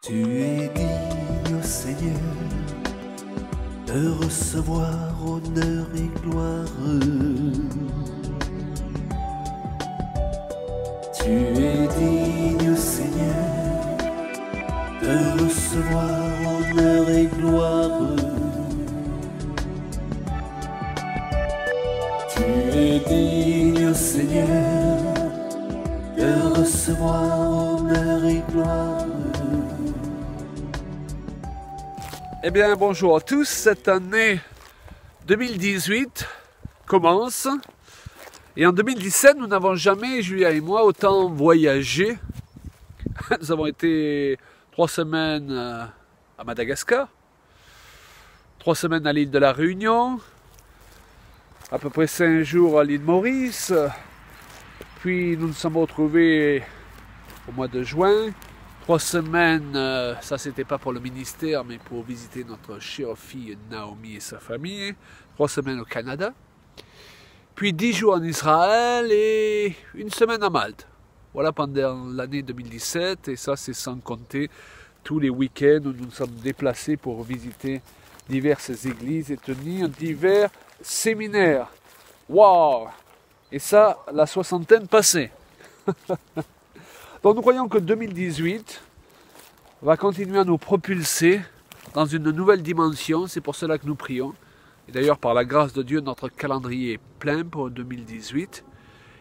Tu es digne, ô Seigneur, de recevoir honneur et gloire. Tu es digne, ô Seigneur, de recevoir honneur et gloire. Tu es digne, ô Seigneur, de recevoir honneur et gloire. Eh bien, bonjour à tous. Cette année 2018 commence. Et en 2017, nous n'avons jamais, Julia et moi, autant voyagé. Nous avons été 3 semaines à Madagascar, 3 semaines à l'île de la Réunion, à peu près 5 jours à l'île Maurice. Puis nous nous sommes retrouvés au mois de juin. 3 semaines, ça c'était pas pour le ministère, mais pour visiter notre chère fille Naomi et sa famille. 3 semaines au Canada. Puis 10 jours en Israël et 1 semaine à Malte. Voilà pendant l'année 2017, et ça c'est sans compter tous les week-ends où nous nous sommes déplacés pour visiter diverses églises et tenir divers séminaires. Waouh! Et ça, la soixantaine passée. Donc nous croyons que 2018 va continuer à nous propulser dans une nouvelle dimension. C'est pour cela que nous prions. Et d'ailleurs, par la grâce de Dieu, notre calendrier est plein pour 2018.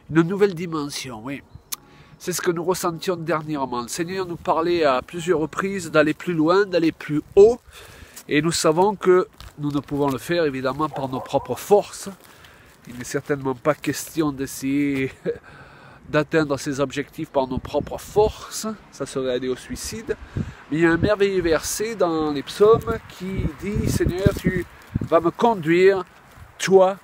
Une nouvelle dimension, oui. C'est ce que nous ressentions dernièrement. Le Seigneur nous parlait à plusieurs reprises d'aller plus loin, d'aller plus haut. Et nous savons que nous ne pouvons le faire, évidemment, par nos propres forces. Il n'est certainement pas question d'essayer d'atteindre ces objectifs par nos propres forces, ça serait aller au suicide. Mais il y a un merveilleux verset dans les psaumes qui dit « Seigneur, tu vas me conduire, toi,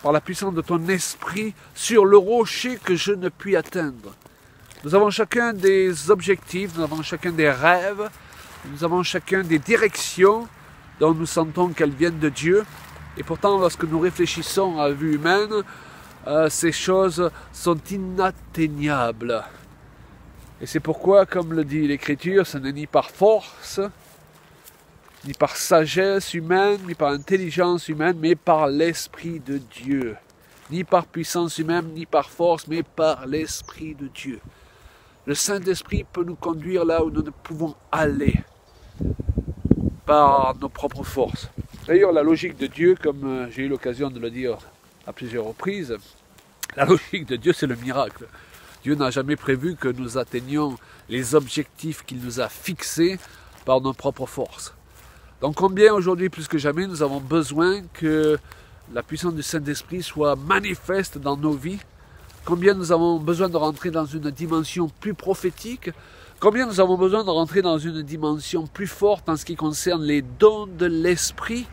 par la puissance de ton esprit, sur le rocher que je ne puis atteindre. » Nous avons chacun des objectifs, nous avons chacun des rêves, nous avons chacun des directions dont nous sentons qu'elles viennent de Dieu. Et pourtant, lorsque nous réfléchissons à vue humaine, ces choses sont inatteignables. Et c'est pourquoi, comme le dit l'Écriture, ce n'est ni par force, ni par sagesse humaine, ni par intelligence humaine, mais par l'Esprit de Dieu. Ni par puissance humaine, ni par force, mais par l'Esprit de Dieu. Le Saint-Esprit peut nous conduire là où nous ne pouvons aller par nos propres forces. D'ailleurs, la logique de Dieu, comme j'ai eu l'occasion de le dire à plusieurs reprises, la logique de Dieu, c'est le miracle. Dieu n'a jamais prévu que nous atteignions les objectifs qu'il nous a fixés par nos propres forces. Donc combien aujourd'hui, plus que jamais, nous avons besoin que la puissance du Saint-Esprit soit manifeste dans nos vies. Combien nous avons besoin de rentrer dans une dimension plus prophétique. Combien nous avons besoin de rentrer dans une dimension plus forte en ce qui concerne les dons de l'Esprit.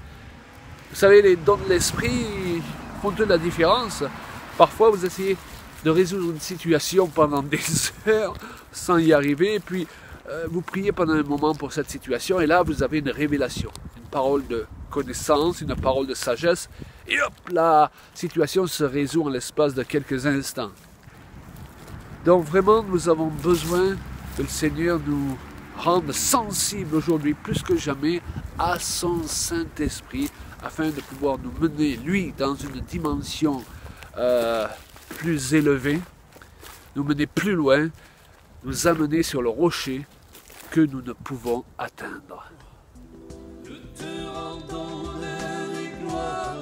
Vous savez, les dons de l'Esprit font toute la différence. Parfois, vous essayez de résoudre une situation pendant des heures sans y arriver, et puis vous priez pendant un moment pour cette situation, et là, vous avez une révélation, une parole de connaissance, une parole de sagesse, et hop, la situation se résout en l'espace de quelques instants. Donc vraiment, nous avons besoin que le Seigneur nous rende sensibles aujourd'hui, plus que jamais, à son Saint-Esprit, afin de pouvoir nous mener, lui, dans une dimension plus élevée, nous mener plus loin, nous amener sur le rocher que nous ne pouvons atteindre. Nous te rendons honneur et gloire.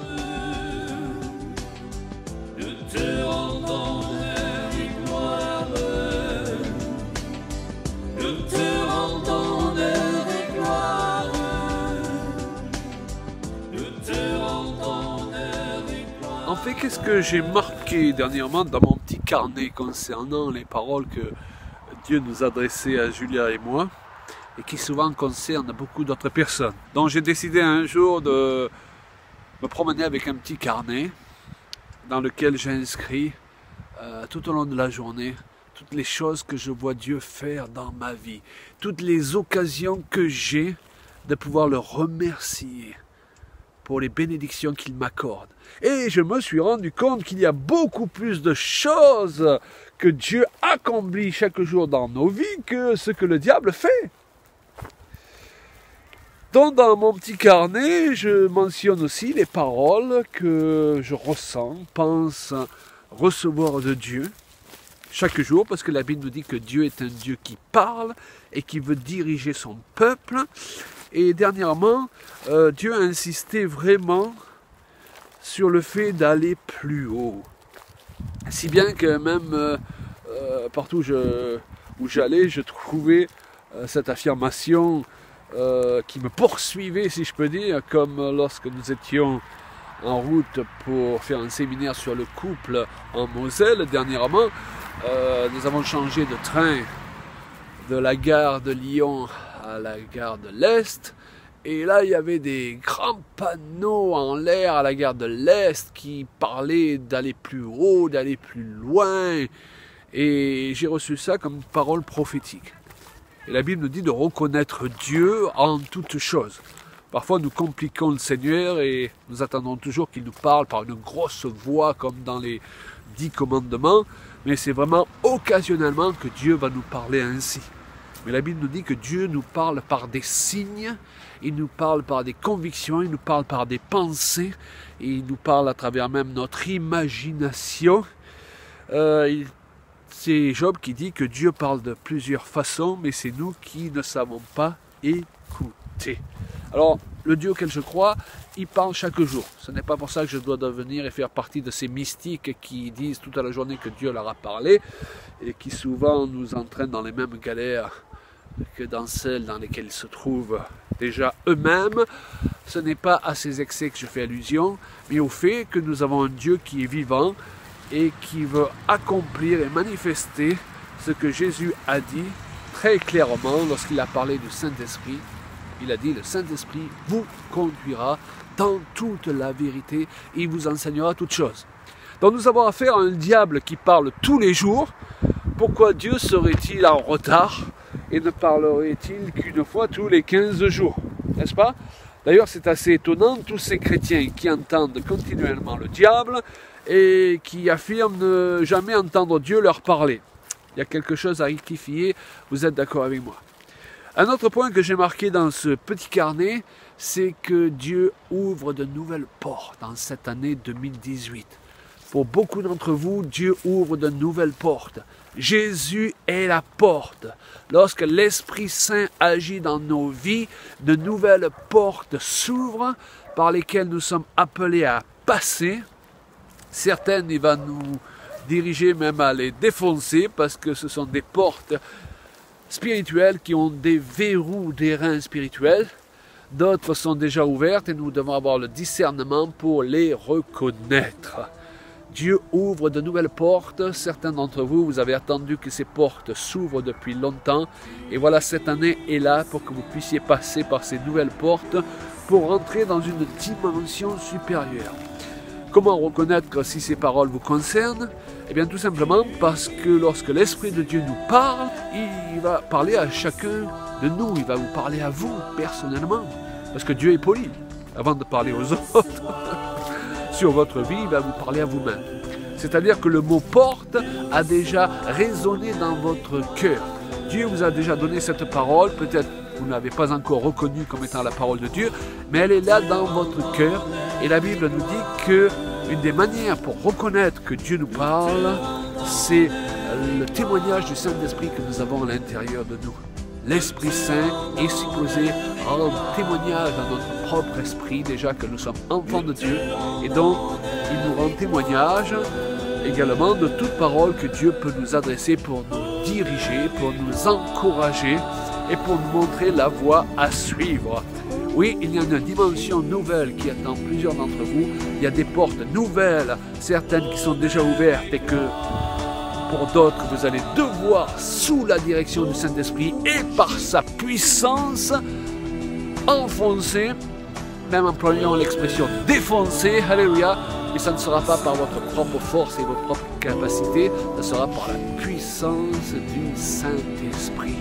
Nous te rendons honneur et gloire. Nous te rendons honneur et gloire. Nous te rendons honneur et gloire. En fait, qu'est-ce que j'ai marqué dernièrement dans mon petit carnet concernant les paroles que Dieu nous adressait à Julia et moi, et qui souvent concernent beaucoup d'autres personnes. Donc j'ai décidé un jour de me promener avec un petit carnet dans lequel j'inscris tout au long de la journée toutes les choses que je vois Dieu faire dans ma vie, toutes les occasions que j'ai de pouvoir le remercier pour les bénédictions qu'il m'accorde. Et je me suis rendu compte qu'il y a beaucoup plus de choses que Dieu accomplit chaque jour dans nos vies que ce que le diable fait. Donc dans mon petit carnet, je mentionne aussi les paroles que je ressens, pense recevoir de Dieu chaque jour, parce que la Bible nous dit que Dieu est un Dieu qui parle et qui veut diriger son peuple. Et dernièrement, Dieu a insisté vraiment sur le fait d'aller plus haut. Si bien que même partout où j'allais, je trouvais cette affirmation qui me poursuivait, si je peux dire, comme lorsque nous étions en route pour faire un séminaire sur le couple en Moselle dernièrement. Nous avons changé de train de la gare de Lyon à la gare de l'Est. Et là, il y avait des grands panneaux en l'air à la gare de l'Est qui parlaient d'aller plus haut, d'aller plus loin. Et j'ai reçu ça comme une parole prophétique. Et la Bible nous dit de reconnaître Dieu en toutes choses. Parfois, nous compliquons le Seigneur et nous attendons toujours qu'il nous parle par une grosse voix comme dans les 10 commandements. Mais c'est vraiment occasionnellement que Dieu va nous parler ainsi. Mais la Bible nous dit que Dieu nous parle par des signes, il nous parle par des convictions, il nous parle par des pensées, et il nous parle à travers même notre imagination. C'est Job qui dit que Dieu parle de plusieurs façons, mais c'est nous qui ne savons pas écouter. Alors, le Dieu auquel je crois, il parle chaque jour. Ce n'est pas pour ça que je dois devenir et faire partie de ces mystiques qui disent toute la journée que Dieu leur a parlé et qui souvent nous entraînent dans les mêmes galères que dans celles dans lesquelles ils se trouvent déjà eux-mêmes. Ce n'est pas à ces excès que je fais allusion, mais au fait que nous avons un Dieu qui est vivant et qui veut accomplir et manifester ce que Jésus a dit très clairement lorsqu'il a parlé du Saint-Esprit. Il a dit, le Saint-Esprit vous conduira dans toute la vérité et il vous enseignera toutes choses. Donc nous avons affaire à un diable qui parle tous les jours. Pourquoi Dieu serait-il en retard et ne parlerait-il qu'une fois tous les 15 jours? N'est-ce pas? D'ailleurs, c'est assez étonnant, tous ces chrétiens qui entendent continuellement le diable et qui affirment ne jamais entendre Dieu leur parler. Il y a quelque chose à rectifier, vous êtes d'accord avec moi? Un autre point que j'ai marqué dans ce petit carnet, c'est que Dieu ouvre de nouvelles portes en cette année 2018. Pour beaucoup d'entre vous, Dieu ouvre de nouvelles portes. Jésus est la porte. Lorsque l'Esprit Saint agit dans nos vies, de nouvelles portes s'ouvrent par lesquelles nous sommes appelés à passer. Certaines, il va nous diriger même à les défoncer parce que ce sont des portes spirituelles qui ont des verrous d'airain spirituels. D'autres sont déjà ouvertes et nous devons avoir le discernement pour les reconnaître. Dieu ouvre de nouvelles portes. Certains d'entre vous, vous avez attendu que ces portes s'ouvrent depuis longtemps. Et voilà, cette année est là pour que vous puissiez passer par ces nouvelles portes pour entrer dans une dimension supérieure. Comment reconnaître si ces paroles vous concernent? Eh bien, tout simplement parce que lorsque l'Esprit de Dieu nous parle, il va parler à chacun de nous. Il va vous parler à vous, personnellement. Parce que Dieu est poli. Avant de parler aux autres, sur votre vie, il va vous parler à vous-même. C'est-à-dire que le mot « porte » a déjà résonné dans votre cœur. Dieu vous a déjà donné cette parole. Peut-être vous ne l'avez pas encore reconnue comme étant la parole de Dieu, mais elle est là dans votre cœur. Et la Bible nous dit que une des manières pour reconnaître que Dieu nous parle, c'est le témoignage du Saint-Esprit que nous avons à l'intérieur de nous. L'Esprit Saint est supposé rendre témoignage à notre propre esprit, déjà que nous sommes enfants de Dieu, et donc il nous rend témoignage également de toute parole que Dieu peut nous adresser pour nous diriger, pour nous encourager et pour nous montrer la voie à suivre. Oui, il y a une dimension nouvelle qui attend plusieurs d'entre vous. Il y a des portes nouvelles, certaines qui sont déjà ouvertes et que pour d'autres, vous allez devoir, sous la direction du Saint-Esprit et par sa puissance, enfoncer, même employant l'expression défoncer, alléluia, mais ça ne sera pas par votre propre force et votre propre capacité, ça sera par la puissance du Saint-Esprit.